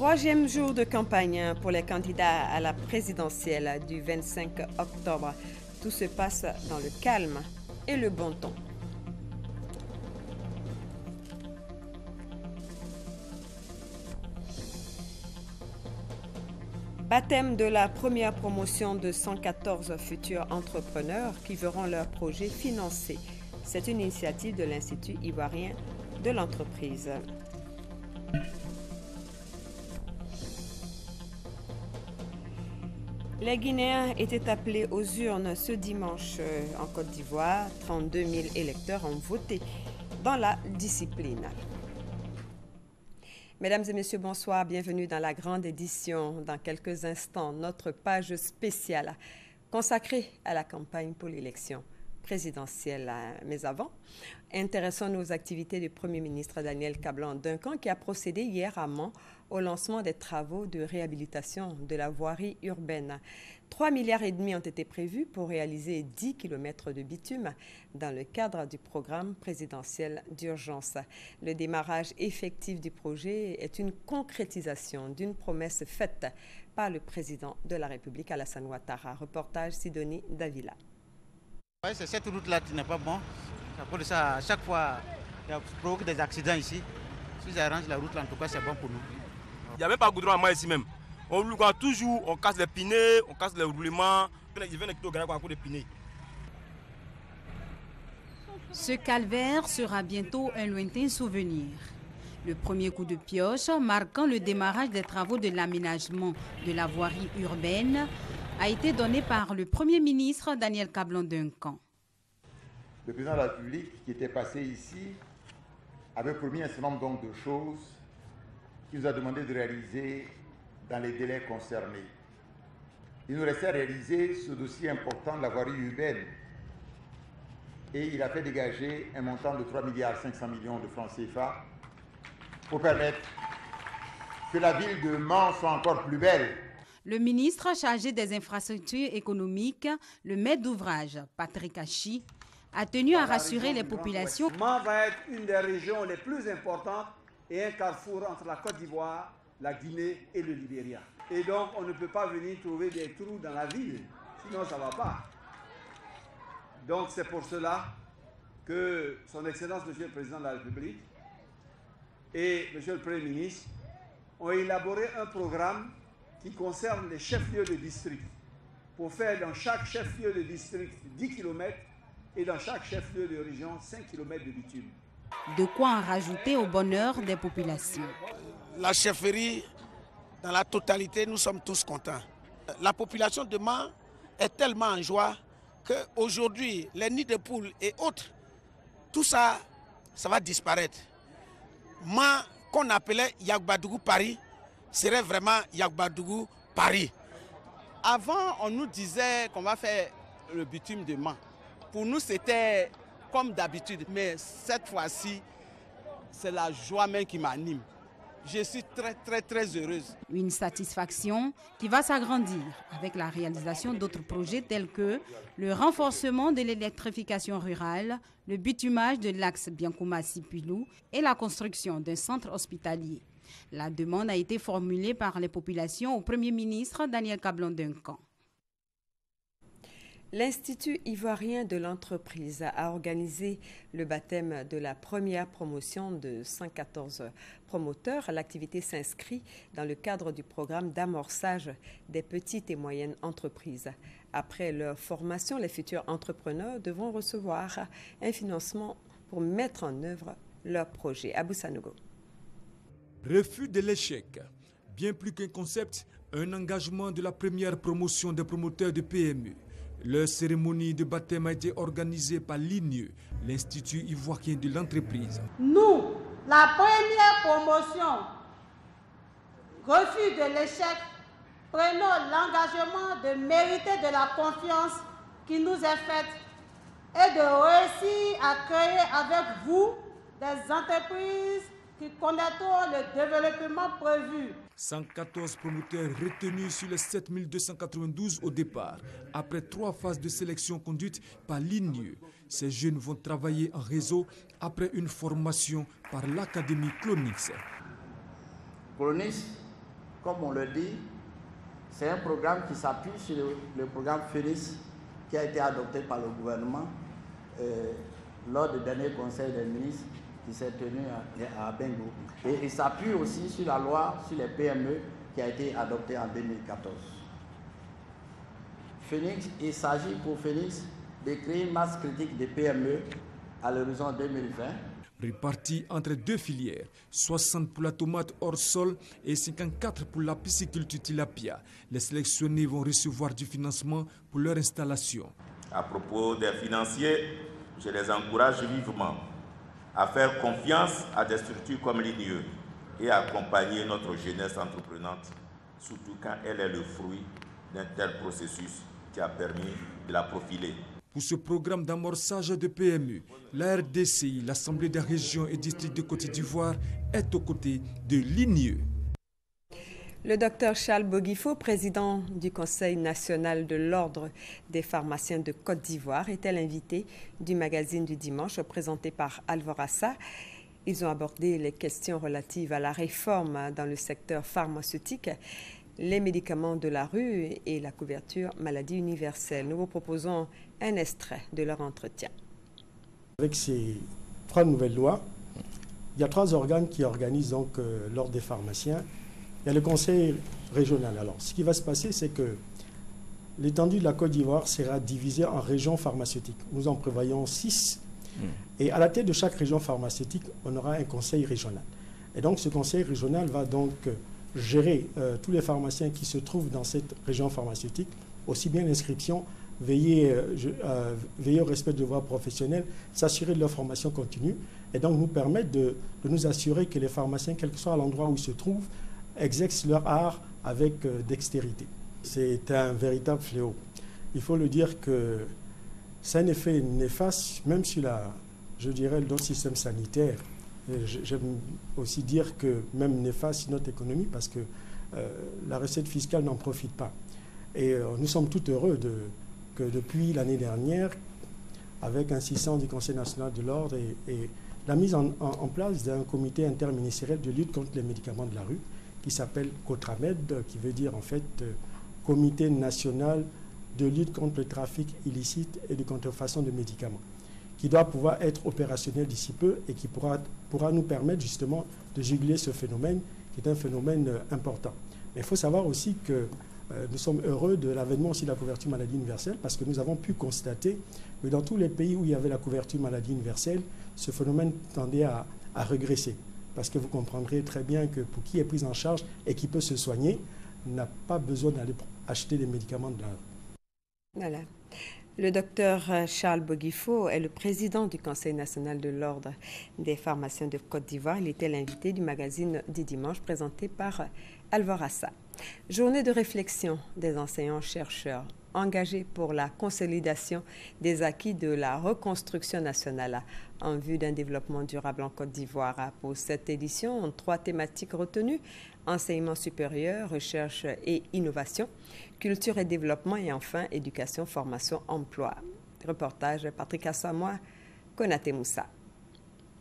Troisième jour de campagne pour les candidats à la présidentielle du 25 octobre. Tout se passe dans le calme et le bon ton. Baptême de la première promotion de 114 futurs entrepreneurs qui verront leurs projets financés. C'est une initiative de l'Institut ivoirien de l'entreprise. Les Guinéens étaient appelés aux urnes ce dimanche en Côte d'Ivoire. 32 000 électeurs ont voté dans la discipline. Mesdames et messieurs, bonsoir. Bienvenue dans la grande édition. Dans quelques instants, notre page spéciale consacrée à la campagne pour l'élection présidentielle. Mais avant, intéressons-nous aux activités du Premier ministre Daniel Kablan-Duncan qui a procédé hier à Mans au lancement des travaux de réhabilitation de la voirie urbaine. 3,5 milliards ont été prévus pour réaliser 10 km de bitume dans le cadre du programme présidentiel d'urgence. Le démarrage effectif du projet est une concrétisation d'une promesse faite par le président de la République, Alassane Ouattara. Reportage Sidonie Davila. Ouais, c'est cette route-là qui n'est pas bonne. Pour ça, à chaque fois, ça provoque des accidents ici. Si j'arrange la route, là, en tout cas, c'est bon pour nous. Il n'y a même pas de goudron à moi ici même. On regarde toujours, on casse les pneus, on casse les roulements. Ils viennent au garage pour les pneus. Ce calvaire sera bientôt un lointain souvenir. Le premier coup de pioche, marquant le démarrage des travaux de l'aménagement de la voirie urbaine, a été donné par le Premier ministre Daniel Kablan-Duncan. Le président de la République qui était passé ici avait promis un certain nombre de choses qu'il nous a demandé de réaliser dans les délais concernés. Il nous restait à réaliser ce dossier important de la voirie urbaine et il a fait dégager un montant de 3,5 milliards de francs CFA pour permettre que la ville de Mans soit encore plus belle. Le ministre chargé des infrastructures économiques, le maître d'ouvrage, Patrick Hachi, a tenu à rassurer les populations. Mans va être une des régions les plus importantes et un carrefour entre la Côte d'Ivoire, la Guinée et le Libéria. Et donc, on ne peut pas venir trouver des trous dans la ville, sinon ça ne va pas. Donc, c'est pour cela que Son Excellence, Monsieur le Président de la République et Monsieur le Premier ministre ont élaboré un programme qui concerne les chefs-lieux de district, pour faire dans chaque chef-lieu de district 10 km et dans chaque chef-lieu de région 5 km de bitume. De quoi en rajouter au bonheur des populations. La chefferie, dans la totalité, nous sommes tous contents. La population de Mans est tellement en joie qu'aujourd'hui, les nids de poules et autres, tout ça, ça va disparaître. Mans, qu'on appelait Yagbadougou Paris, serait vraiment Yagbadougou Paris. Avant, on nous disait qu'on va faire le bitume de Mans. Pour nous, c'était comme d'habitude. Mais cette fois-ci, c'est la joie même qui m'anime. Je suis très heureuse. Une satisfaction qui va s'agrandir avec la réalisation d'autres projets tels que le renforcement de l'électrification rurale, le bitumage de l'axe Biancouma-Sipilou et la construction d'un centre hospitalier. La demande a été formulée par les populations au Premier ministre Daniel Kablan-Duncan. L'Institut ivoirien de l'entreprise a organisé le baptême de la première promotion de 114 promoteurs. L'activité s'inscrit dans le cadre du programme d'amorçage des petites et moyennes entreprises. Après leur formation, les futurs entrepreneurs devront recevoir un financement pour mettre en œuvre leur projet. Abou Sanogo. Refus de l'échec. Bien plus qu'un concept, un engagement de la première promotion des promoteurs de PME. Leur cérémonie de baptême a été organisée par l'INIE, l'Institut ivoirien de l'entreprise. Nous, la première promotion, refus de l'échec, prenons l'engagement de mériter de la confiance qui nous est faite et de réussir à créer avec vous des entreprises qui connaîtront le développement prévu. 114 promoteurs retenus sur les 7292 au départ, après 3 phases de sélection conduites par l'INIE. Ces jeunes vont travailler en réseau après une formation par l'Académie Clonix. Clonix comme on le dit, c'est un programme qui s'appuie sur le programme Phoenix qui a été adopté par le gouvernement lors du dernier conseil des ministres qui s'est tenu à Bengo. Et il s'appuie aussi sur la loi sur les PME qui a été adoptée en 2014. Phoenix, il s'agit pour Phoenix de créer une masse critique des PME à l'horizon 2020. Répartis entre deux filières, 60 pour la tomate hors sol et 54 pour la pisciculture tilapia. Les sélectionnés vont recevoir du financement pour leur installation. À propos des financiers, je les encourage vivement à faire confiance à des structures comme l'INIE et à accompagner notre jeunesse entreprenante, surtout quand elle est le fruit d'un tel processus qui a permis de la profiler. Pour ce programme d'amorçage de PME, la RDCI, l'Assemblée des régions et districts de Côte d'Ivoire, est aux côtés de l'INIE. Le docteur Charles Boguifo, président du Conseil national de l'Ordre des pharmaciens de Côte d'Ivoire, était l'invité du magazine du dimanche présenté par Alvorassa. Ils ont abordé les questions relatives à la réforme dans le secteur pharmaceutique, les médicaments de la rue et la couverture maladie universelle. Nous vous proposons un extrait de leur entretien. Avec ces 3 nouvelles lois, il y a 3 organes qui organisent donc l'ordre des pharmaciens. Il y a le conseil régional. Alors, ce qui va se passer, c'est que l'étendue de la Côte d'Ivoire sera divisée en régions pharmaceutiques. Nous en prévoyons 6. Et à la tête de chaque région pharmaceutique, on aura un conseil régional. Et donc, ce conseil régional va donc gérer tous les pharmaciens qui se trouvent dans cette région pharmaceutique, aussi bien l'inscription, veiller au respect de devoirs professionnels, s'assurer de leur formation continue, et donc nous permettre de nous assurer que les pharmaciens, quel que soit l'endroit où ils se trouvent, exercent leur art avec dextérité. C'est un véritable fléau. Il faut le dire que c'est un effet néfaste, même sur notre système sanitaire. J'aime aussi dire que même néfaste sur notre économie parce que la recette fiscale n'en profite pas. Et nous sommes tout heureux que depuis l'année dernière, avec insistance du Conseil national de l'Ordre et la mise en place d'un comité interministériel de lutte contre les médicaments de la rue, qui s'appelle COTRAMED, qui veut dire en fait Comité national de lutte contre le trafic illicite et de contrefaçon de médicaments, qui doit pouvoir être opérationnel d'ici peu et qui pourra nous permettre justement de juguler ce phénomène, qui est un phénomène important. Mais il faut savoir aussi que nous sommes heureux de l'avènement aussi de la couverture maladie universelle parce que nous avons pu constater que dans tous les pays où il y avait la couverture maladie universelle, ce phénomène tendait à régresser. Parce que vous comprendrez très bien que pour qui est pris en charge et qui peut se soigner, n'a pas besoin d'aller acheter des médicaments de la rue. Voilà. Le docteur Charles Boguifo est le président du Conseil national de l'Ordre des pharmaciens de Côte d'Ivoire. Il était l'invité du magazine du dimanche présenté par Alvorassa. Journée de réflexion des enseignants-chercheurs engagés pour la consolidation des acquis de la reconstruction nationale en vue d'un développement durable en Côte d'Ivoire. Pour cette édition, 3 thématiques retenues: enseignement supérieur, recherche et innovation, culture et développement et enfin éducation, formation, emploi. Reportage Patrick Assamoah, Konaté Moussa.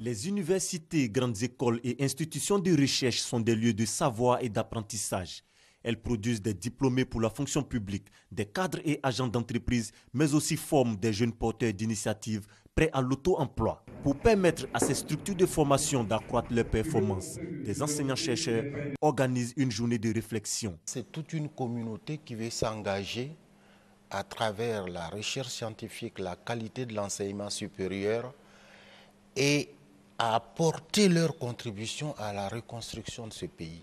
Les universités, grandes écoles et institutions de recherche sont des lieux de savoir et d'apprentissage. Elles produisent des diplômés pour la fonction publique, des cadres et agents d'entreprise, mais aussi forment des jeunes porteurs d'initiatives prêts à l'auto-emploi. Pour permettre à ces structures de formation d'accroître leurs performances, des enseignants-chercheurs organisent une journée de réflexion. C'est toute une communauté qui veut s'engager à travers la recherche scientifique, la qualité de l'enseignement supérieur et à apporter leur contribution à la reconstruction de ce pays.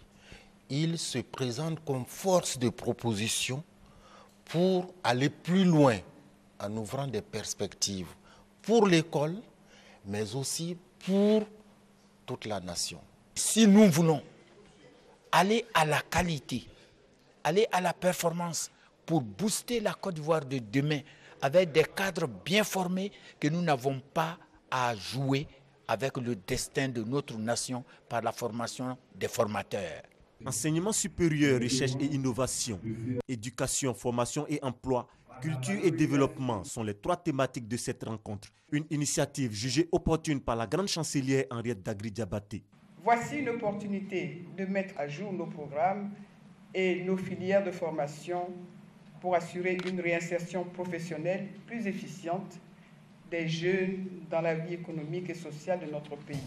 Ils se présentent comme force de proposition pour aller plus loin en ouvrant des perspectives pour l'école, mais aussi pour toute la nation. Si nous voulons aller à la qualité, aller à la performance pour booster la Côte d'Ivoire de demain avec des cadres bien formés, que nous n'avons pas à jouer avec le destin de notre nation par la formation des formateurs. Enseignement supérieur, recherche et innovation, éducation, formation et emploi, culture et développement sont les 3 thématiques de cette rencontre. Une initiative jugée opportune par la grande chancelière Henriette Dagri Diabaté. Voici l'opportunité de mettre à jour nos programmes et nos filières de formation pour assurer une réinsertion professionnelle plus efficiente des jeunes dans la vie économique et sociale de notre pays.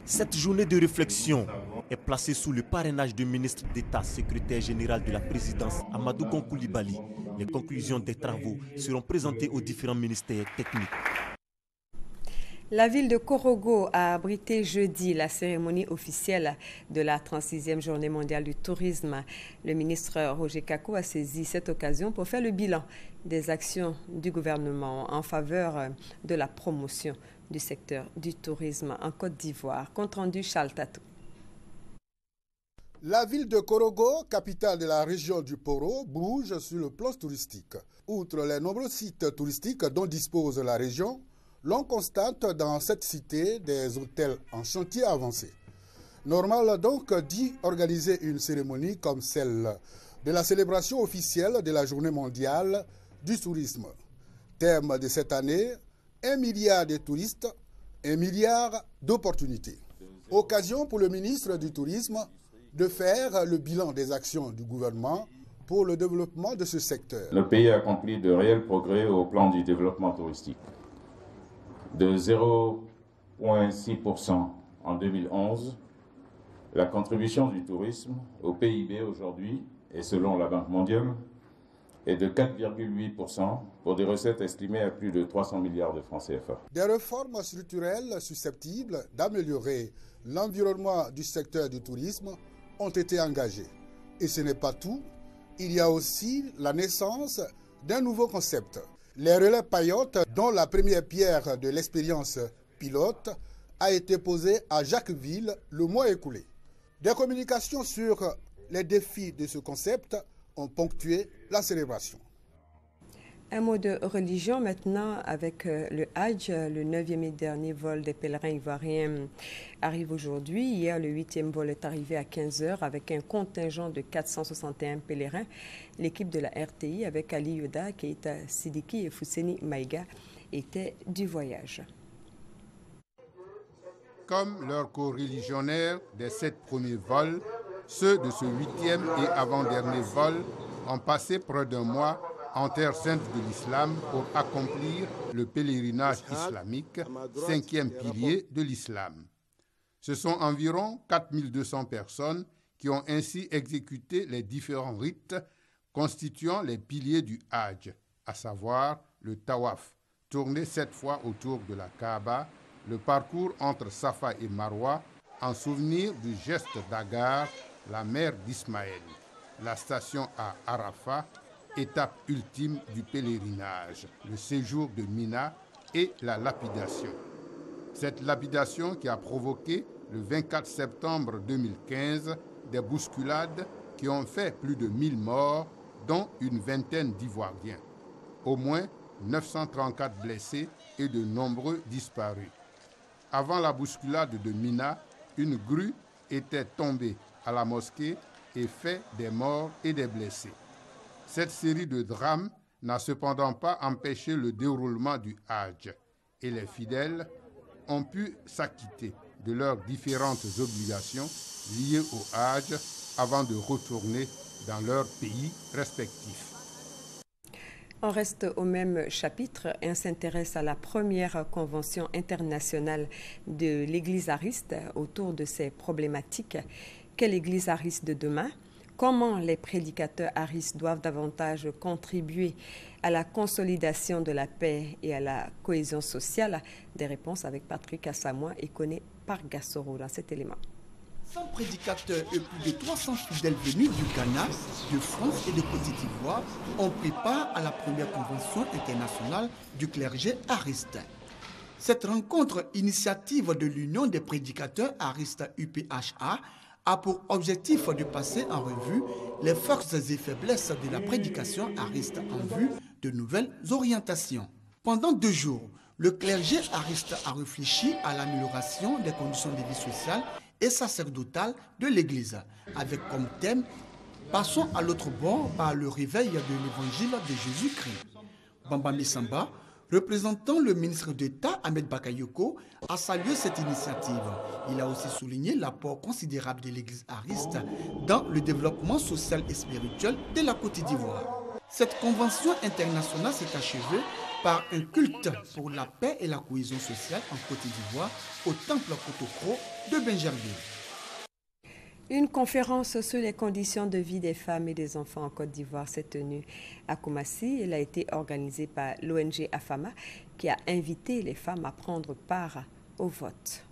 Cette journée de réflexion est placée sous le parrainage du ministre d'État, secrétaire général de la présidence, Amadou Gon Coulibaly. Les conclusions des travaux seront présentées aux différents ministères techniques. La ville de Korogo a abrité jeudi la cérémonie officielle de la 36e journée mondiale du tourisme. Le ministre Roger Kakou a saisi cette occasion pour faire le bilan des actions du gouvernement en faveur de la promotion du secteur du tourisme en Côte d'Ivoire. Compte rendu Charles Tatou. La ville de Korogo, capitale de la région du Poro, bouge sur le plan touristique. Outre les nombreux sites touristiques dont dispose la région, l'on constate dans cette cité des hôtels en chantier avancé. Normal donc d'y organiser une cérémonie comme celle de la célébration officielle de la Journée mondiale du tourisme. Thème de cette année, 1 milliard de touristes, 1 milliard d'opportunités. Occasion pour le ministre du Tourisme de faire le bilan des actions du gouvernement pour le développement de ce secteur. Le pays a accompli de réels progrès au plan du développement touristique. De 0,6% en 2011, la contribution du tourisme au PIB aujourd'hui, et selon la Banque mondiale, est de 4,8% pour des recettes estimées à plus de 300 milliards de francs CFA. Des réformes structurelles susceptibles d'améliorer l'environnement du secteur du tourisme ont été engagées. Et ce n'est pas tout, il y a aussi la naissance d'un nouveau concept. Les relais paillotes, dont la première pierre de l'expérience pilote a été posée à Jacquesville le mois écoulé. Des communications sur les défis de ce concept ont ponctué la célébration. Un mot de religion maintenant avec le Hajj. Le 9e et dernier vol des pèlerins ivoiriens arrive aujourd'hui. Hier, le 8e vol est arrivé à 15h avec un contingent de 461 pèlerins. L'équipe de la RTI avec Ali Yoda, Keita Sidiki et Fousseni Maïga était du voyage. Comme leurs co-religionnaires des 7 premiers vols, ceux de ce 8e et avant-dernier vol ont passé près d'un mois en terre sainte de l'islam pour accomplir le pèlerinage islamique, 5e pilier de l'islam. Ce sont environ 4200 personnes qui ont ainsi exécuté les différents rites constituant les piliers du Hajj, à savoir le tawaf, tourné 7 fois autour de la Kaaba, le parcours entre Safa et Marwa, en souvenir du geste d'Agar, la mère d'Ismaël, la station à Arafat, étape ultime du pèlerinage, le séjour de Mina et la lapidation. Cette lapidation qui a provoqué le 24 septembre 2015 des bousculades qui ont fait plus de 1000 morts, dont une vingtaine d'Ivoiriens. Au moins 934 blessés et de nombreux disparus. Avant la bousculade de Mina, une grue était tombée à la mosquée et fait des morts et des blessés. Cette série de drames n'a cependant pas empêché le déroulement du Hajj et les fidèles ont pu s'acquitter de leurs différentes obligations liées au Hajj avant de retourner dans leur pays respectif. On reste au même chapitre et on s'intéresse à la première convention internationale de l'Église ariste autour de ces problématiques. Quelle Église ariste de demain? Comment les prédicateurs aristes doivent davantage contribuer à la consolidation de la paix et à la cohésion sociale? Des réponses avec Patrick Assamoah et Koné Pargassoro dans cet élément. 100 prédicateurs et plus de 300 fidèles venus du Ghana, de France et de Côte d'Ivoire ont pris part à la première convention internationale du clergé ariste. Cette rencontre, initiative de l'Union des prédicateurs aristes UPHA, a pour objectif de passer en revue les forces et faiblesses de la prédication ariste en vue de nouvelles orientations. Pendant 2 jours, le clergé ariste a réfléchi à l'amélioration des conditions de vie sociale et sacerdotale de l'Église, avec comme thème « Passons à l'autre bord par le réveil de l'évangile de Jésus-Christ ». Bamba Missamba, Représentant le ministre d'État, Ahmed Bakayoko, a salué cette initiative. Il a aussi souligné l'apport considérable de l'Église ariste dans le développement social et spirituel de la Côte d'Ivoire. Cette convention internationale s'est achevée par un culte pour la paix et la cohésion sociale en Côte d'Ivoire au temple Kotokro de Benjerville. Une conférence sur les conditions de vie des femmes et des enfants en Côte d'Ivoire s'est tenue à Koumassi. Elle a été organisée par l'ONG AFAMA qui a invité les femmes à prendre part au vote.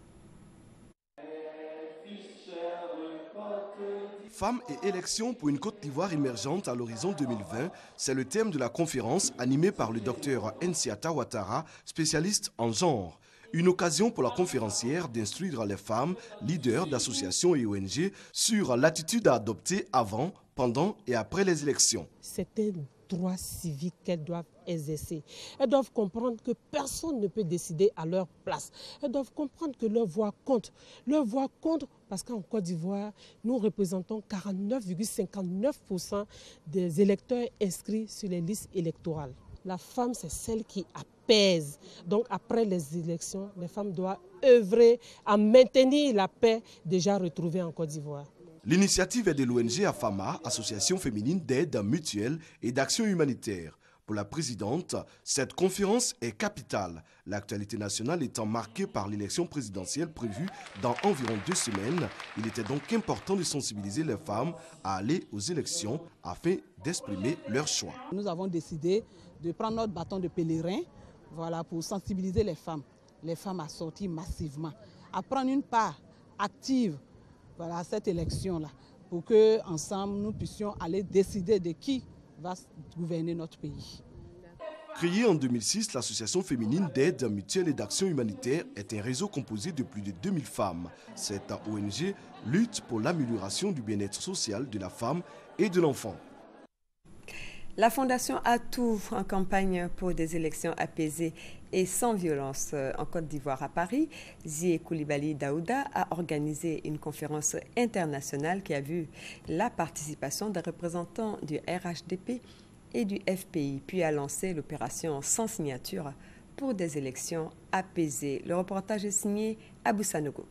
Femmes et élections pour une Côte d'Ivoire émergente à l'horizon 2020, c'est le thème de la conférence animée par le docteur Nsiata Ouattara, spécialiste en genre. Une occasion pour la conférencière d'instruire les femmes, leaders d'associations et ONG sur l'attitude à adopter avant, pendant et après les élections. C'est un droit civique qu'elles doivent exercer. Elles doivent comprendre que personne ne peut décider à leur place. Elles doivent comprendre que leur voix compte. Leur voix compte parce qu'en Côte d'Ivoire, nous représentons 49,59% des électeurs inscrits sur les listes électorales. La femme, c'est celle qui apaise. Donc après les élections, les femmes doivent œuvrer à maintenir la paix déjà retrouvée en Côte d'Ivoire. L'initiative est de l'ONG AFAMA, Association féminine d'aide mutuelle et d'action humanitaire. Pour la présidente, cette conférence est capitale, l'actualité nationale étant marquée par l'élection présidentielle prévue dans environ 2 semaines. Il était donc important de sensibiliser les femmes à aller aux élections afin d'exprimer leur choix. Nous avons décidé de prendre notre bâton de pèlerin pour sensibiliser les femmes à sortir massivement, à prendre une part active à cette élection-là, pour qu'ensemble nous puissions aller décider de qui va gouverner notre pays. Créée en 2006, l'association féminine d'aide mutuelle et d'action humanitaire est un réseau composé de plus de 2000 femmes. Cette ONG lutte pour l'amélioration du bien-être social de la femme et de l'enfant. La Fondation Atout, en campagne pour des élections apaisées et sans violence en Côte d'Ivoire à Paris, Zie Koulibaly Daouda a organisé une conférence internationale qui a vu la participation des représentants du RHDP et du FPI, puis a lancé l'opération sans signature pour des élections apaisées. Le reportage est signé Abou Sanogo.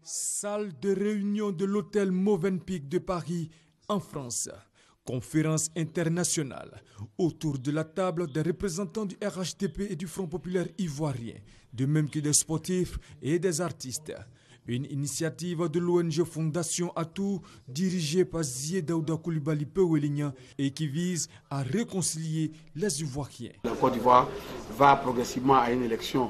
Salle de réunion de l'hôtel Movenpick de Paris, en France. Conférence internationale. Autour de la table, des représentants du RHDP et du Front populaire ivoirien, de même que des sportifs et des artistes. Une initiative de l'ONG Fondation Atout, dirigée par Zie Daouda Koulibaly Pewelinya et qui vise à réconcilier les Ivoiriens. La Côte d'Ivoire va progressivement à une élection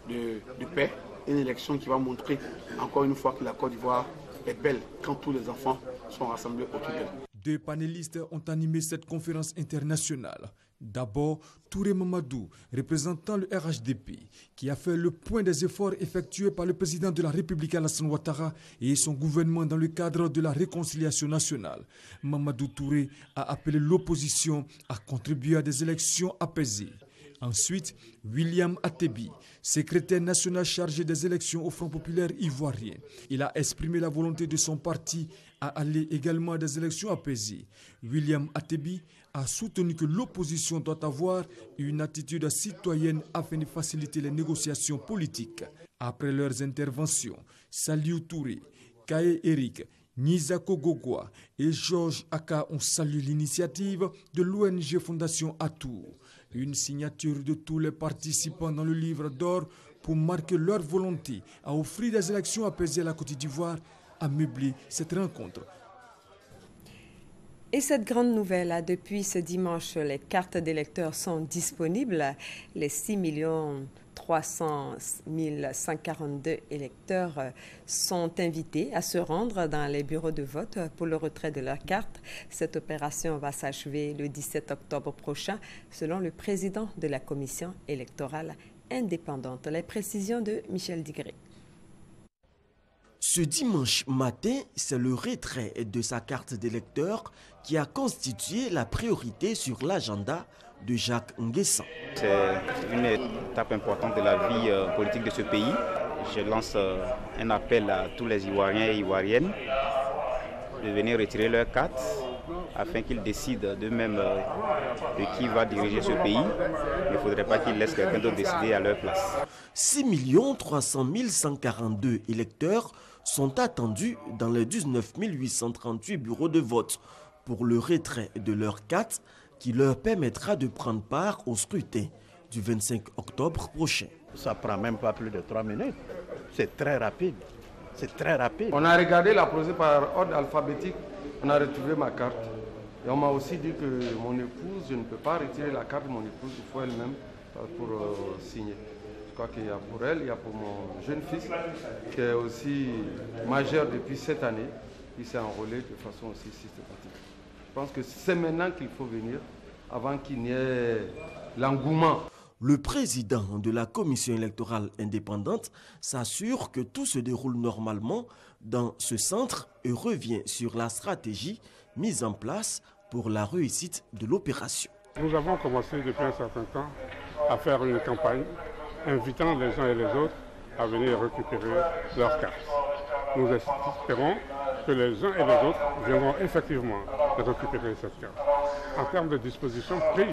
de paix, une élection qui va montrer encore une fois que la Côte d'Ivoire est belle quand tous les enfants sont rassemblés autour d'elle. 2 panélistes ont animé cette conférence internationale. D'abord, Touré Mamadou, représentant le RHDP, qui a fait le point des efforts effectués par le président de la République Alassane Ouattara et son gouvernement dans le cadre de la réconciliation nationale. Mamadou Touré a appelé l'opposition à contribuer à des élections apaisées. Ensuite, William Atebi, secrétaire national chargé des élections au Front populaire ivoirien. Il a exprimé la volonté de son parti à aller également à des élections apaisées. William Atebi a soutenu que l'opposition doit avoir une attitude citoyenne afin de faciliter les négociations politiques. Après leurs interventions, Saliou Touré, Kaye Eric, Nizako Gogwa et Georges Aka ont salué l'initiative de l'ONG Fondation Atout. Une signature de tous les participants dans le livre d'or pour marquer leur volonté à offrir des élections apaisées à la Côte d'Ivoire a meublé cette rencontre. Et cette grande nouvelle, depuis ce dimanche, les cartes d'électeurs sont disponibles. Les 6 300 142 électeurs sont invités à se rendre dans les bureaux de vote pour le retrait de leur carte. Cette opération va s'achever le 17 octobre prochain, selon le président de la commission électorale indépendante. Les précisions de Michel Digré. Ce dimanche matin, c'est le retrait de sa carte d'électeur qui a constitué la priorité sur l'agenda de Jacques Nguessan. C'est une étape importante de la vie politique de ce pays. Je lance un appel à tous les Ivoiriens et Ivoiriennes de venir retirer leur carte afin qu'ils décident d'eux-mêmes de qui va diriger ce pays. Il ne faudrait pas qu'ils laissent quelqu'un d'autre décider à leur place. 6 300 142 électeurs sont attendus dans les 19 838 bureaux de vote pour le retrait de leur carte qui leur permettra de prendre part au scrutin du 25 octobre prochain. Ça ne prend même pas plus de 3 minutes. C'est très rapide. C'est très rapide. On a regardé la procédure par ordre alphabétique. On a retrouvé ma carte. Et on m'a aussi dit que mon épouse, je ne peux pas retirer la carte de mon épouse, il faut elle-même pour signer. Je crois qu'il y a pour elle, il y a pour mon jeune fils, qui est aussi majeur depuis cette année, qui s'est enrôlé de façon aussi systématique. Je pense que c'est maintenant qu'il faut venir, avant qu'il n'y ait l'engouement. Le président de la commission électorale indépendante s'assure que tout se déroule normalement dans ce centre et revient sur la stratégie mise en place pour la réussite de l'opération. Nous avons commencé depuis un certain temps à faire une campagne invitant les uns et les autres à venir récupérer leurs cartes. Nous espérons que les uns et les autres viendront effectivement récupérer cette carte. En termes de dispositions prises,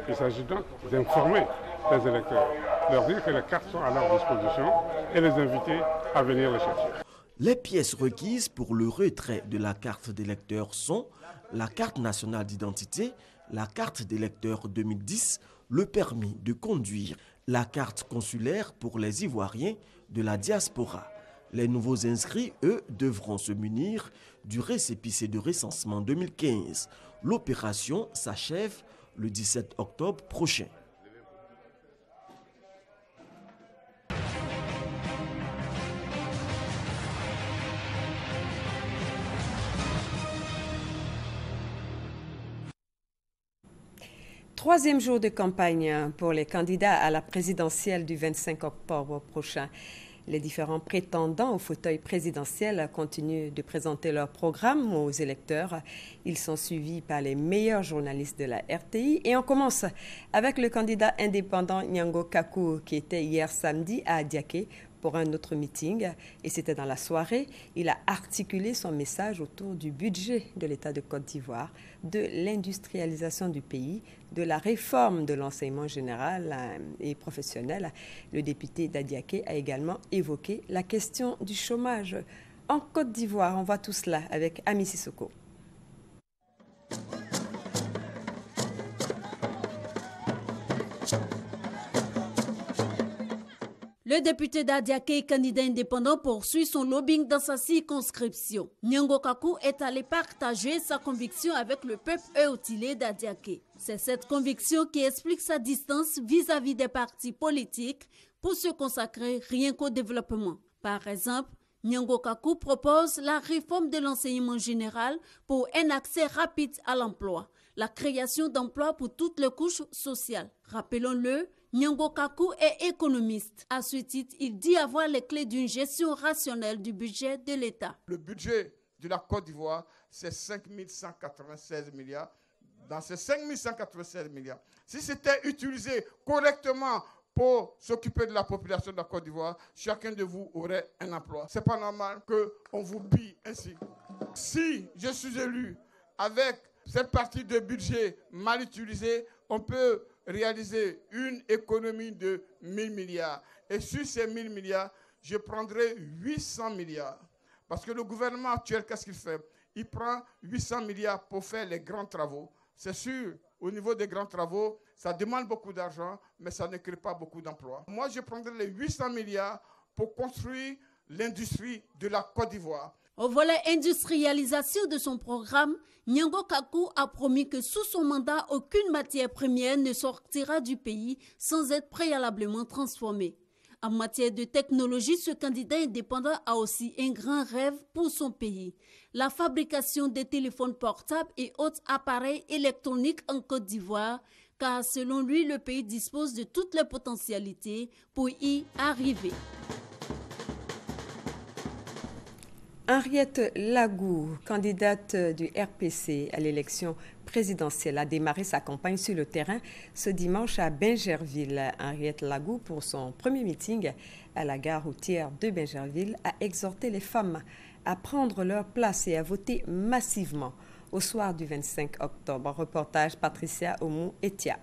il s'agit donc d'informer les électeurs, leur dire que les cartes sont à leur disposition et les inviter à venir les chercher. Les pièces requises pour le retrait de la carte d'électeur sont la carte nationale d'identité, la carte d'électeur 2010, le permis de conduire, la carte consulaire pour les Ivoiriens de la diaspora. Les nouveaux inscrits, eux, devront se munir du récépissé de recensement 2015. L'opération s'achève le 17 octobre prochain. Troisième jour de campagne pour les candidats à la présidentielle du 25 octobre prochain. Les différents prétendants au fauteuil présidentiel continuent de présenter leur programme aux électeurs. Ils sont suivis par les meilleurs journalistes de la RTI. Et on commence avec le candidat indépendant Nyango Kakou qui était hier samedi à Adiaké pour un autre meeting. Et c'était dans la soirée. Il a articulé son message autour du budget de l'État de Côte d'Ivoire, de l'industrialisation du pays, de la réforme de l'enseignement général et professionnel. Le député d'Adiaké a également évoqué la question du chômage en Côte d'Ivoire. On voit tout cela avec Ami Sissoko. Le député d'Adiaké, candidat indépendant, poursuit son lobbying dans sa circonscription. Nyango Kakou est allé partager sa conviction avec le peuple eutilé d'Adiaké. C'est cette conviction qui explique sa distance vis-à-vis des partis politiques pour se consacrer rien qu'au développement. Par exemple, Nyango Kakou propose la réforme de l'enseignement général pour un accès rapide à l'emploi, la création d'emplois pour toutes les couches sociales. Rappelons-le, Nyango Kakou est économiste. À ce titre, il dit avoir les clés d'une gestion rationnelle du budget de l'État. Le budget de la Côte d'Ivoire, c'est 5 196 milliards. Dans ces 5 196 milliards, si c'était utilisé correctement pour s'occuper de la population de la Côte d'Ivoire, chacun de vous aurait un emploi. Ce n'est pas normal qu'on vous pille ainsi. Si je suis élu avec cette partie de budget mal utilisée, on peut réaliser une économie de 1000 milliards. Et sur ces 1000 milliards, je prendrai 800 milliards. Parce que le gouvernement actuel, qu'est-ce qu'il fait? Il prend 800 milliards pour faire les grands travaux. C'est sûr, au niveau des grands travaux, ça demande beaucoup d'argent, mais ça ne crée pas beaucoup d'emplois. Moi, je prendrai les 800 milliards pour construire l'industrie de la Côte d'Ivoire. Au volet industrialisation de son programme, Nyango Kakou a promis que sous son mandat, aucune matière première ne sortira du pays sans être préalablement transformée. En matière de technologie, ce candidat indépendant a aussi un grand rêve pour son pays. La fabrication des téléphones portables et autres appareils électroniques en Côte d'Ivoire, car selon lui, le pays dispose de toutes les potentialités pour y arriver. Henriette Lagou, candidate du RPC à l'élection présidentielle, a démarré sa campagne sur le terrain ce dimanche à Bingerville. Henriette Lagou, pour son premier meeting à la gare routière de Bingerville, a exhorté les femmes à prendre leur place et à voter massivement. au soir du 25 octobre. Reportage Patricia Oumou-Etia.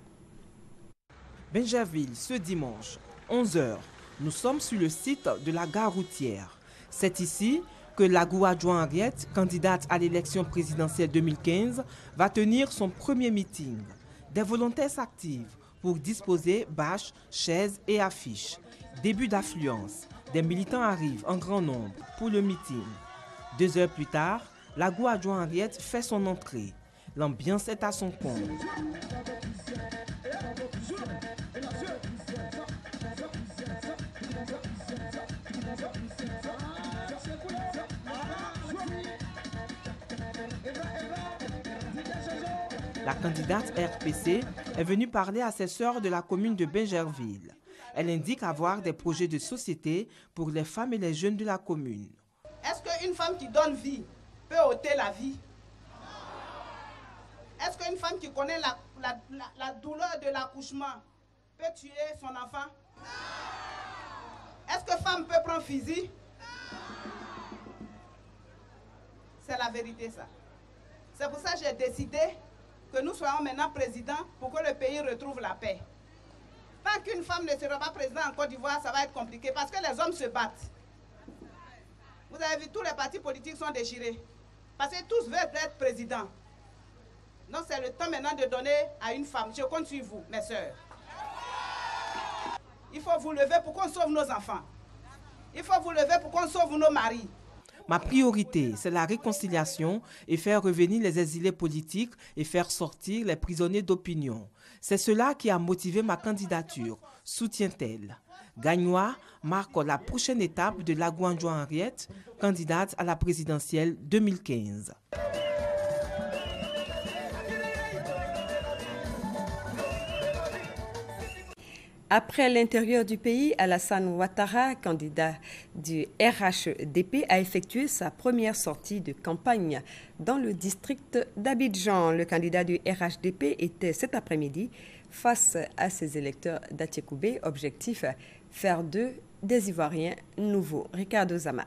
Bingerville, ce dimanche, 11h, nous sommes sur le site de la gare routière. C'est ici que Lagou Adjoint Henriette, candidate à l'élection présidentielle 2015, va tenir son premier meeting. Des volontaires s'activent pour disposer bâches, chaises et affiches. Début d'affluence, des militants arrivent en grand nombre pour le meeting. 2 heures plus tard, Lagou Adjoint Henriette fait son entrée. L'ambiance est à son comble. La candidate RPC est venue parler à ses sœurs de la commune de Bingerville. Elle indique avoir des projets de société pour les femmes et les jeunes de la commune. Est-ce qu'une femme qui donne vie peut ôter la vie? Est-ce qu'une femme qui connaît la douleur de l'accouchement peut tuer son enfant? Est-ce que femme peut prendre fusil? C'est la vérité, ça. C'est pour ça que j'ai décidé que nous soyons maintenant présidents pour que le pays retrouve la paix. Tant qu'une femme ne sera pas présidente en Côte d'Ivoire, ça va être compliqué parce que les hommes se battent. Vous avez vu, tous les partis politiques sont déchirés parce que tous veulent être présidents. Donc c'est le temps maintenant de donner à une femme. Je compte sur vous, mes sœurs. Il faut vous lever pour qu'on sauve nos enfants. Il faut vous lever pour qu'on sauve nos maris. Ma priorité, c'est la réconciliation et faire revenir les exilés politiques et faire sortir les prisonniers d'opinion. C'est cela qui a motivé ma candidature, soutient-elle. Gagnois marque la prochaine étape de Lagou Adjoint Henriette, candidate à la présidentielle 2015. Après l'intérieur du pays, Alassane Ouattara, candidat du RHDP, a effectué sa première sortie de campagne dans le district d'Abidjan. Le candidat du RHDP était cet après-midi face à ses électeurs d'Atiékoubé. Objectif, faire d'eux des Ivoiriens nouveaux. Ricardo Zama.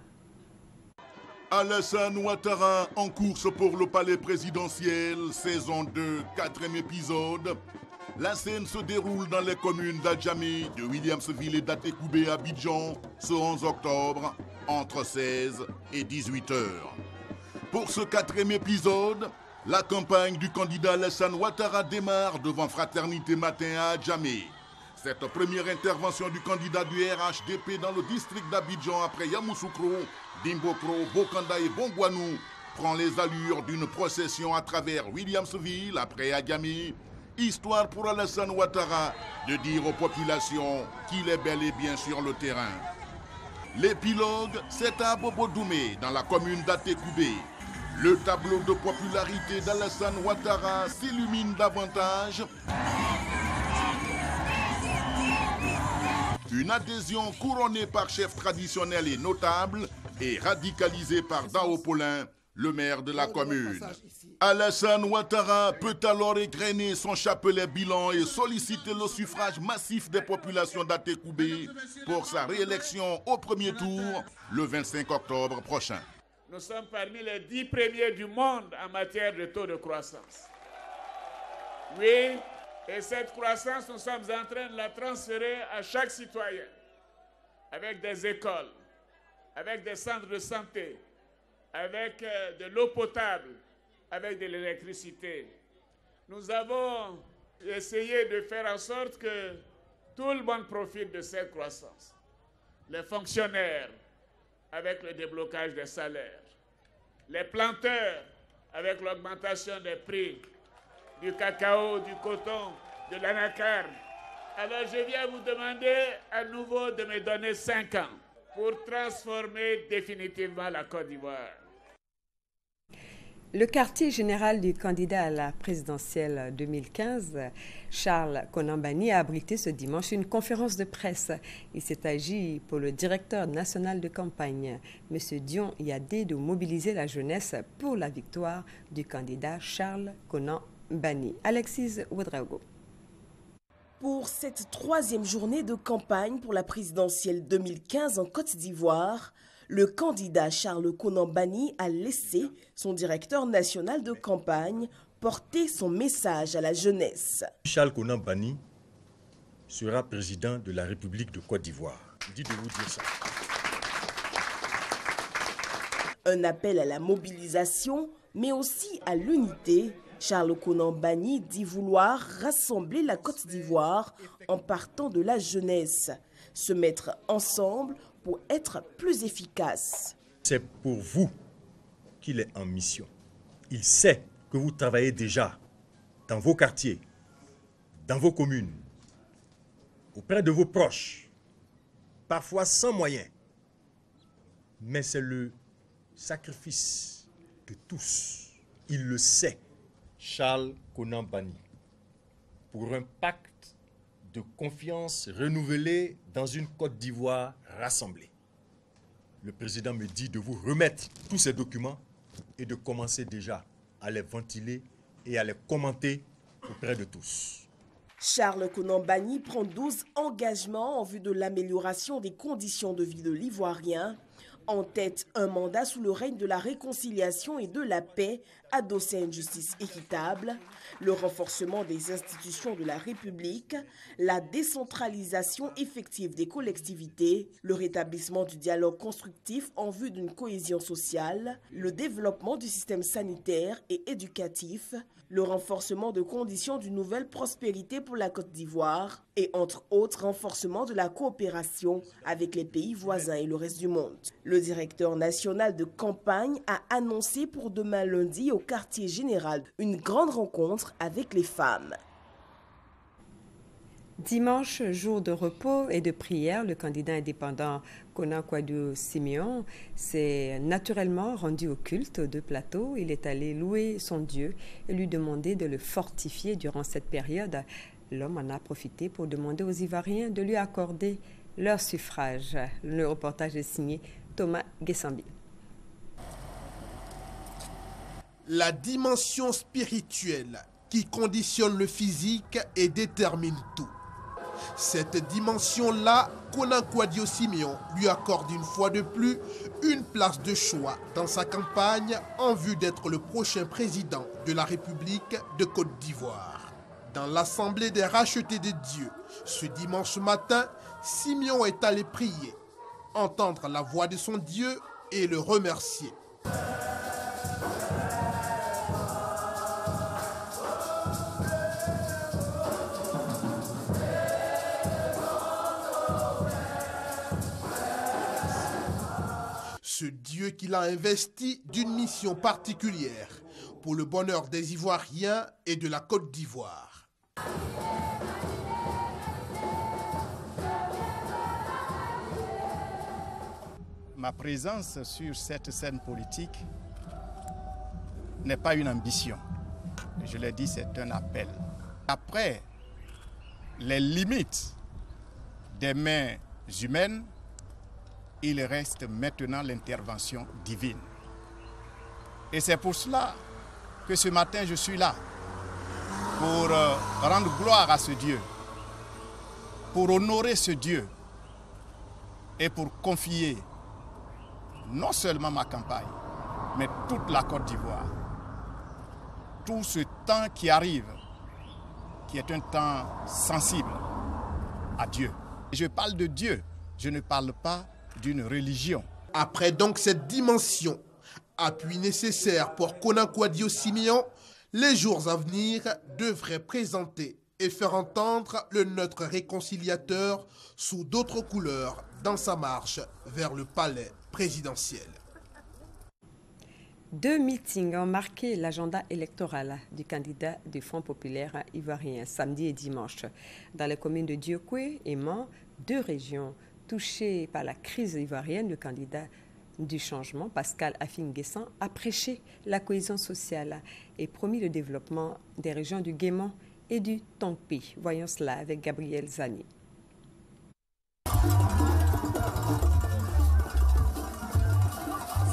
Alassane Ouattara en course pour le palais présidentiel, saison 2, 4e épisode. La scène se déroule dans les communes d'Adjamé, de Williamsville et d'Atékoubé à Abidjan ce 11 octobre entre 16 et 18 heures. Pour ce 4e épisode, la campagne du candidat Alassane Ouattara démarre devant Fraternité Matin à Adjamé. Cette première intervention du candidat du RHDP dans le district d'Abidjan après Yamoussoukro, Dimbokro, Bokanda et Bongouanou prend les allures d'une procession à travers Williamsville après Adjamé. Histoire pour Alassane Ouattara de dire aux populations qu'il est bel et bien sur le terrain. L'épilogue, c'est à Bobo-Doumé, dans la commune d'Atékoubé. Le tableau de popularité d'Alassane Ouattara s'illumine davantage. Une adhésion couronnée par chefs traditionnels et notables et radicalisée par Dao Paulin, le maire de la commune. Alassane Ouattara peut alors égrener son chapelet bilan et solliciter le suffrage massif des populations d'Atékoubé pour sa réélection au premier tour le 25 octobre prochain. Nous sommes parmi les 10 premiers du monde en matière de taux de croissance. Oui, et cette croissance, nous sommes en train de la transférer à chaque citoyen, avec des écoles, avec des centres de santé, avec de l'eau potable, avec de l'électricité. Nous avons essayé de faire en sorte que tout le monde profite de cette croissance. Les fonctionnaires, avec le déblocage des salaires. Les planteurs, avec l'augmentation des prix du cacao, du coton, de l'anacarde. Alors je viens vous demander à nouveau de me donner 5 ans pour transformer définitivement la Côte d'Ivoire. Le quartier général du candidat à la présidentielle 2015, Charles Konan Banny, a abrité ce dimanche une conférence de presse. Il s'est agi pour le directeur national de campagne, M. Dion Yadé, de mobiliser la jeunesse pour la victoire du candidat Charles Konan Banny. Alexis Ouedraogo. Pour cette 3e journée de campagne pour la présidentielle 2015 en Côte d'Ivoire, Le candidat Charles Konan Banny a laissé son directeur national de campagne porter son message à la jeunesse. Charles Konan Banny sera président de la République de Côte d'Ivoire. Dis de vous dire ça. Un appel à la mobilisation, mais aussi à l'unité. Charles Konan Banny dit vouloir rassembler la Côte d'Ivoire en partant de la jeunesse, se mettre ensemble pour être plus efficace. C'est pour vous qu'il est en mission. Il sait que vous travaillez déjà dans vos quartiers, dans vos communes, auprès de vos proches, parfois sans moyens. Mais c'est le sacrifice de tous. Il le sait. Charles Konan Banny, pour un pacte de confiance renouvelé dans une Côte d'Ivoire rassemblée. Le président me dit de vous remettre tous ces documents et de commencer déjà à les ventiler et à les commenter auprès de tous. Charles Konan Banny prend 12 engagements en vue de l'amélioration des conditions de vie de l'Ivoirien. En tête, un mandat sous le règne de la réconciliation et de la paix, adossé à une justice équitable, le renforcement des institutions de la République, la décentralisation effective des collectivités, le rétablissement du dialogue constructif en vue d'une cohésion sociale, le développement du système sanitaire et éducatif, le renforcement de conditions d'une nouvelle prospérité pour la Côte d'Ivoire et, entre autres, renforcement de la coopération avec les pays voisins et le reste du monde. Le directeur national de campagne a annoncé pour demain lundi au quartier général une grande rencontre avec les femmes. Dimanche, jour de repos et de prière, le candidat indépendant Konan Kwadwo-Simeon s'est naturellement rendu au culte de Plateau. Il est allé louer son Dieu et lui demander de le fortifier durant cette période. L'homme en a profité pour demander aux Ivoiriens de lui accorder leur suffrage. Le reportage est signé Thomas Guessambi. La dimension spirituelle qui conditionne le physique et détermine tout. Cette dimension-là, Konan Kwadwo-Simeon lui accorde une fois de plus une place de choix dans sa campagne en vue d'être le prochain président de la République de Côte d'Ivoire. Dans l'Assemblée des rachetés de Dieu, ce dimanche matin, Simeon est allé prier, entendre la voix de son Dieu et le remercier. Ce Dieu qui l'a investi d'une mission particulière pour le bonheur des Ivoiriens et de la Côte d'Ivoire. Ma présence sur cette scène politique n'est pas une ambition. Je l'ai dit, c'est un appel. Après les limites des mains humaines, il reste maintenant l'intervention divine. Et c'est pour cela que ce matin, je suis là, pour rendre gloire à ce Dieu, pour honorer ce Dieu et pour confier non seulement ma campagne, mais toute la Côte d'Ivoire. Tout ce temps qui arrive, qui est un temps sensible à Dieu. Je parle de Dieu, je ne parle pas d'une religion. Après donc cette dimension, appui nécessaire pour Konan Kwadwo-Simeon, les jours à venir devraient présenter et faire entendre le neutre réconciliateur sous d'autres couleurs dans sa marche vers le palais présidentiel. 2 meetings ont marqué l'agenda électoral du candidat du Front populaire ivoirien samedi et dimanche. Dans les communes de Dieukwé et Mans, 2 régions touchées par la crise ivoirienne, le candidat du changement, Pascal Affi-N'Guessan, a prêché la cohésion sociale et promis le développement des régions du Guémant et du Tongpi. Voyons cela avec Gabriel Zani.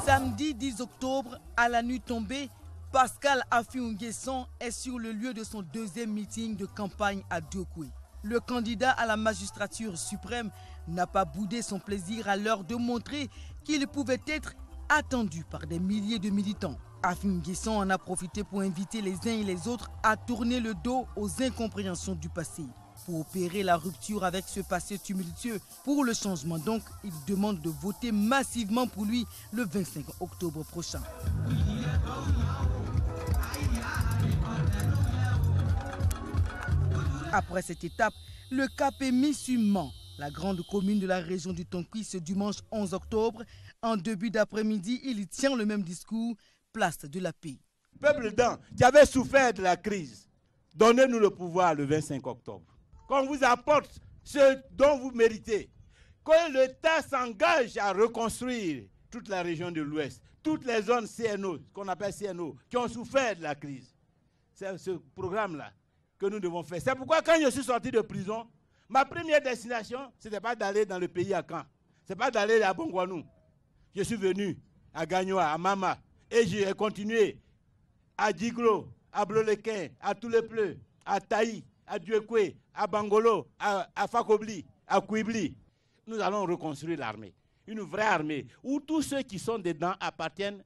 Samedi 10 octobre, à la nuit tombée, Pascal Affi-N'Guessan est sur le lieu de son 2e meeting de campagne à Dieukwé. le candidat à la magistrature suprême n'a pas boudé son plaisir à l'heure de montrer qu'il pouvait être attendu par des milliers de militants. Afim N'Guessan en a profité pour inviter les uns et les autres à tourner le dos aux incompréhensions du passé. Pour opérer la rupture avec ce passé tumultueux, pour le changement donc, il demande de voter massivement pour lui le 25 octobre prochain. Après cette étape, le cap est mis sur Mans, la grande commune de la région du Tonkoui, ce dimanche 11 octobre. En début d'après-midi, il tient le même discours, place de la paix. Peuple d'An, qui avait souffert de la crise, donnez-nous le pouvoir le 25 octobre. Qu'on vous apporte ce dont vous méritez. Que l'État s'engage à reconstruire toute la région de l'Ouest, toutes les zones CNO, qu'on appelle CNO, qui ont souffert de la crise. C'est ce programme-là que nous devons faire. C'est pourquoi quand je suis sorti de prison, ma première destination, ce n'était pas d'aller dans le pays à Caen. Ce n'est pas d'aller à Bongwanou. Je suis venu à Gagnoa, à Mama, et j'ai continué à Djiglo, à Blolequin, à Toulepleu, à Taï, à Dieukwé, à Bangolo, à Fakobli, à Kouibli. Nous allons reconstruire l'armée. Une vraie armée où tous ceux qui sont dedans appartiennent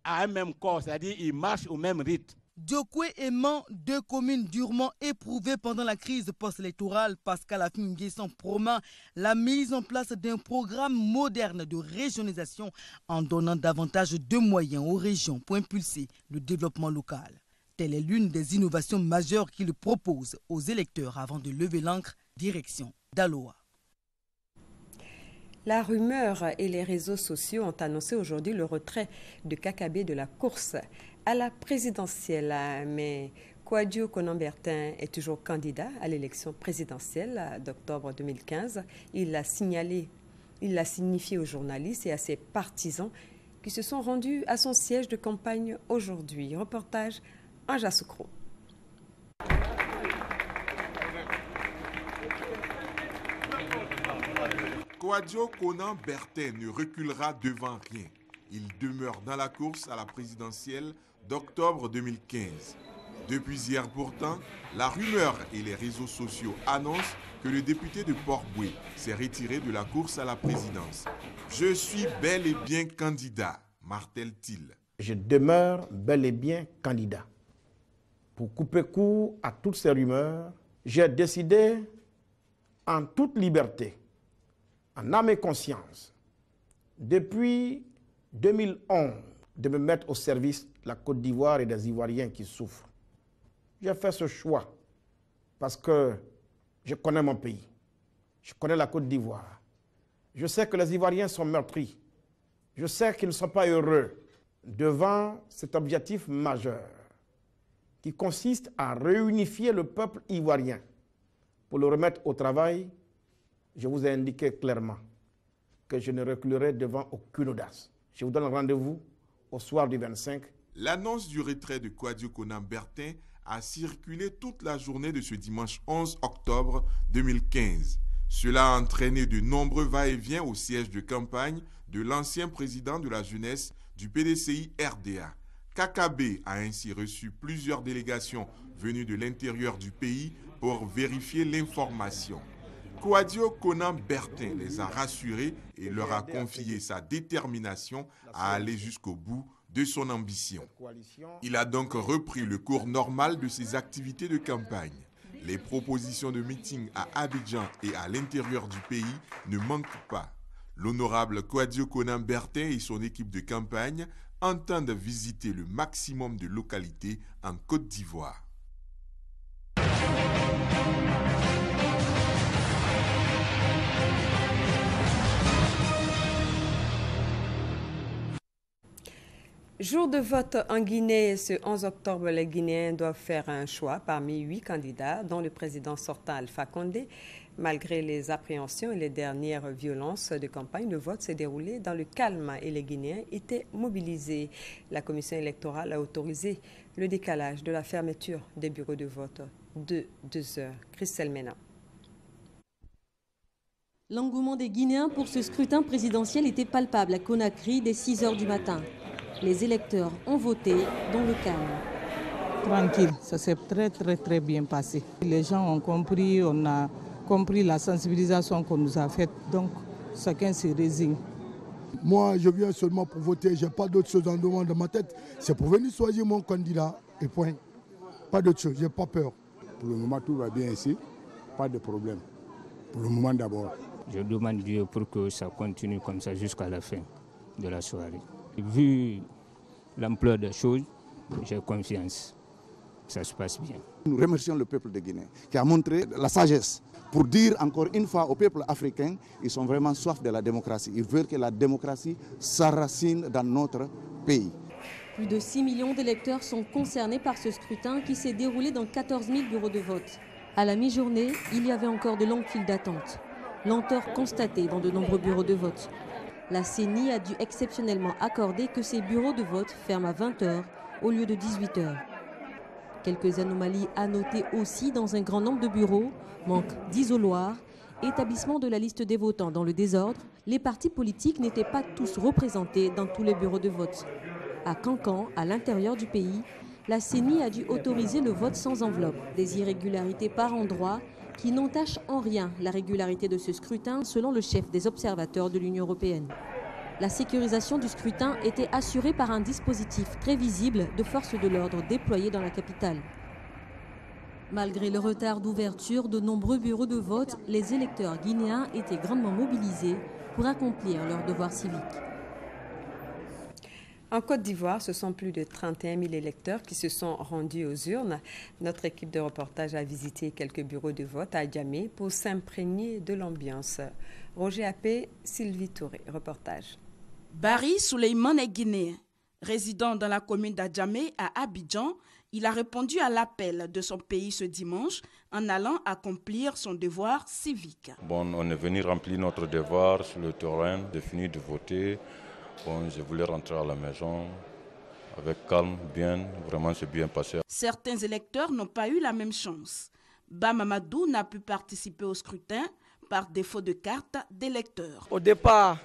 à un même corps, c'est-à-dire ils marchent au même rythme. Dieukwé et Mans, deux communes durement éprouvées pendant la crise post-électorale, Pascal Afim N'Guessan promet la mise en place d'un programme moderne de régionalisation en donnant davantage de moyens aux régions pour impulser le développement local. Telle est l'une des innovations majeures qu'il propose aux électeurs avant de lever l'encre, direction d'Aloa. La rumeur et les réseaux sociaux ont annoncé aujourd'hui le retrait de Kakabe de la course à la présidentielle. Mais Kouadio Konan-Bertin est toujours candidat à l'élection présidentielle d'octobre 2015. Il l'a signifié aux journalistes et à ses partisans qui se sont rendus à son siège de campagne aujourd'hui. Reportage Anja Soukro. Kouadio Konan-Bertin ne reculera devant rien. Il demeure dans la course à la présidentielle d'octobre 2015. Depuis hier pourtant, la rumeur et les réseaux sociaux annoncent que le député de Port-Boué s'est retiré de la course à la présidence. Je suis bel et bien candidat, martèle-t-il. Je demeure bel et bien candidat. Pour couper court à toutes ces rumeurs, j'ai décidé en toute liberté, en âme et conscience, depuis 2011, de me mettre au service de la Côte d'Ivoire et des Ivoiriens qui souffrent. J'ai fait ce choix parce que je connais mon pays, je connais la Côte d'Ivoire. Je sais que les Ivoiriens sont meurtris. Je sais qu'ils ne sont pas heureux devant cet objectif majeur qui consiste à réunifier le peuple ivoirien. Pour le remettre au travail, je vous ai indiqué clairement que je ne reculerai devant aucune audace. Je vous donne rendez-vous au soir du 25. L'annonce du retrait de Kouadio Konan-Bertin a circulé toute la journée de ce dimanche 11 octobre 2015. Cela a entraîné de nombreux va-et-vient au siège de campagne de l'ancien président de la jeunesse du PDCI RDA. Kakabe a ainsi reçu plusieurs délégations venues de l'intérieur du pays pour vérifier l'information. Kouadio Konan-Bertin les a rassurés et leur a confié sa détermination à aller jusqu'au bout de son ambition. Il a donc repris le cours normal de ses activités de campagne. Les propositions de meeting à Abidjan et à l'intérieur du pays ne manquent pas. L'honorable Kouadio Konan-Bertin et son équipe de campagne entendent visiter le maximum de localités en Côte d'Ivoire. Jour de vote en Guinée, ce 11 octobre, les Guinéens doivent faire un choix parmi 8 candidats, dont le président sortant Alpha Condé. Malgré les appréhensions et les dernières violences de campagne, le vote s'est déroulé dans le calme et les Guinéens étaient mobilisés. La commission électorale a autorisé le décalage de la fermeture des bureaux de vote de 2 heures. Christelle Mena. L'engouement des Guinéens pour ce scrutin présidentiel était palpable à Conakry dès 6 heures du matin. Les électeurs ont voté dans le calme. Tranquille, ça s'est très bien passé. Les gens ont compris, on a compris la sensibilisation qu'on nous a faite, donc chacun se résigne. Moi, je viens seulement pour voter, je n'ai pas d'autre chose en demande dans ma tête. C'est pour venir choisir mon candidat et point. Pas d'autre chose, je n'ai pas peur. Pour le moment, tout va bien ici, pas de problème. Pour le moment d'abord. Je demande Dieu pour que ça continue comme ça jusqu'à la fin de la soirée. Vu l'ampleur des choses, j'ai confiance. Ça se passe bien. Nous remercions le peuple de Guinée qui a montré la sagesse pour dire encore une fois au peuple africain, ils sont vraiment soif de la démocratie. Ils veulent que la démocratie s'enracine dans notre pays. Plus de 6 millions d'électeurs sont concernés par ce scrutin qui s'est déroulé dans 14 000 bureaux de vote. À la mi-journée, il y avait encore de longues files d'attente. Lenteur constatée dans de nombreux bureaux de vote. La CENI a dû exceptionnellement accorder que ces bureaux de vote ferment à 20 h au lieu de 18 h. Quelques anomalies à noter aussi dans un grand nombre de bureaux, manque d'isoloirs, établissement de la liste des votants dans le désordre. Les partis politiques n'étaient pas tous représentés dans tous les bureaux de vote. À Cancan, à l'intérieur du pays, la CENI a dû autoriser le vote sans enveloppe. Des irrégularités par endroit qui n'entachent en rien la régularité de ce scrutin selon le chef des observateurs de l'Union européenne. La sécurisation du scrutin était assurée par un dispositif très visible de forces de l'ordre déployées dans la capitale. Malgré le retard d'ouverture de nombreux bureaux de vote, les électeurs guinéens étaient grandement mobilisés pour accomplir leur devoir civique. En Côte d'Ivoire, ce sont plus de 31 000 électeurs qui se sont rendus aux urnes. Notre équipe de reportage a visité quelques bureaux de vote à Djamé pour s'imprégner de l'ambiance. Roger Appé, Sylvie Touré, reportage. Barry Souleymane est guinéen. Résident dans la commune d'Adjamé à Abidjan, il a répondu à l'appel de son pays ce dimanche en allant accomplir son devoir civique. Bon, on est venu remplir notre devoir sur le terrain, de finir de voter. Bon, je voulais rentrer à la maison avec calme, bien, vraiment c'est bien passé. Certains électeurs n'ont pas eu la même chance. Bamamadou n'a pu participer au scrutin par défaut de carte d'électeur. Au départ,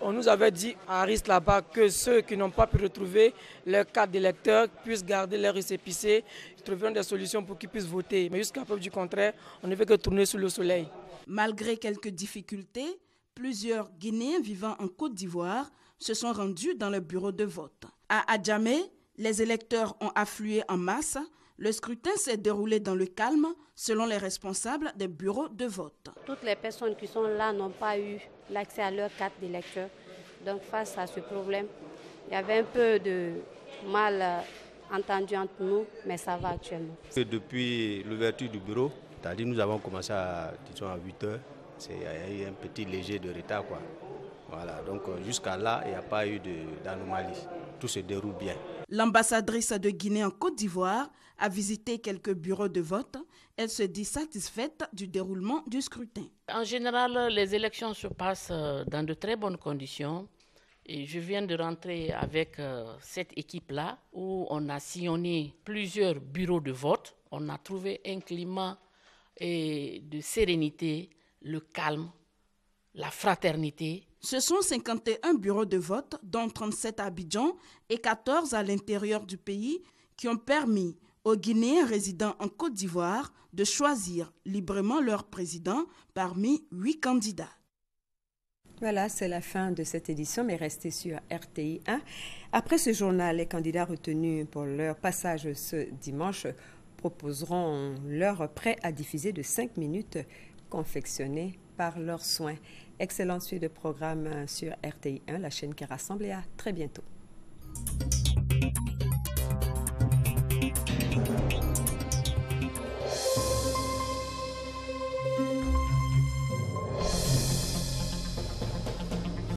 on nous avait dit à risque là-bas que ceux qui n'ont pas pu retrouver leur carte d'électeur puissent garder leur récépissé, trouveront des solutions pour qu'ils puissent voter. Mais jusqu'à preuve du contraire, on ne fait que tourner sous le soleil. Malgré quelques difficultés, plusieurs Guinéens vivant en Côte d'Ivoire se sont rendus dans le bureau de vote. À Adjamé, les électeurs ont afflué en masse. Le scrutin s'est déroulé dans le calme, selon les responsables des bureaux de vote. Toutes les personnes qui sont là n'ont pas eu l'accès à leur carte d'électeur. Donc face à ce problème, il y avait un peu de mal entendu entre nous, mais ça va actuellement. Depuis l'ouverture du bureau, c'est-à-dire nous avons commencé à 8 h, il y a eu un petit léger de retard, quoi. Voilà, donc jusqu'à là, il n'y a pas eu d'anomalie. Tout se déroule bien. L'ambassadrice de Guinée en Côte d'Ivoire a visité quelques bureaux de vote. Elle se dit satisfaite du déroulement du scrutin. En général, les élections se passent dans de très bonnes conditions. Et je viens de rentrer avec cette équipe-là où on a sillonné plusieurs bureaux de vote. On a trouvé un climat de sérénité, le calme, la fraternité. Ce sont 51 bureaux de vote, dont 37 à Abidjan et 14 à l'intérieur du pays, qui ont permis aux Guinéens résidant en Côte d'Ivoire de choisir librement leur président parmi 8 candidats. Voilà, c'est la fin de cette édition, mais restez sur RTI 1. Après ce journal, les candidats retenus pour leur passage ce dimanche proposeront leur prêt à diffuser de 5 minutes confectionné par leurs soins. Excellente suite de programme sur RTI 1, la chaîne qui rassemble, et à très bientôt.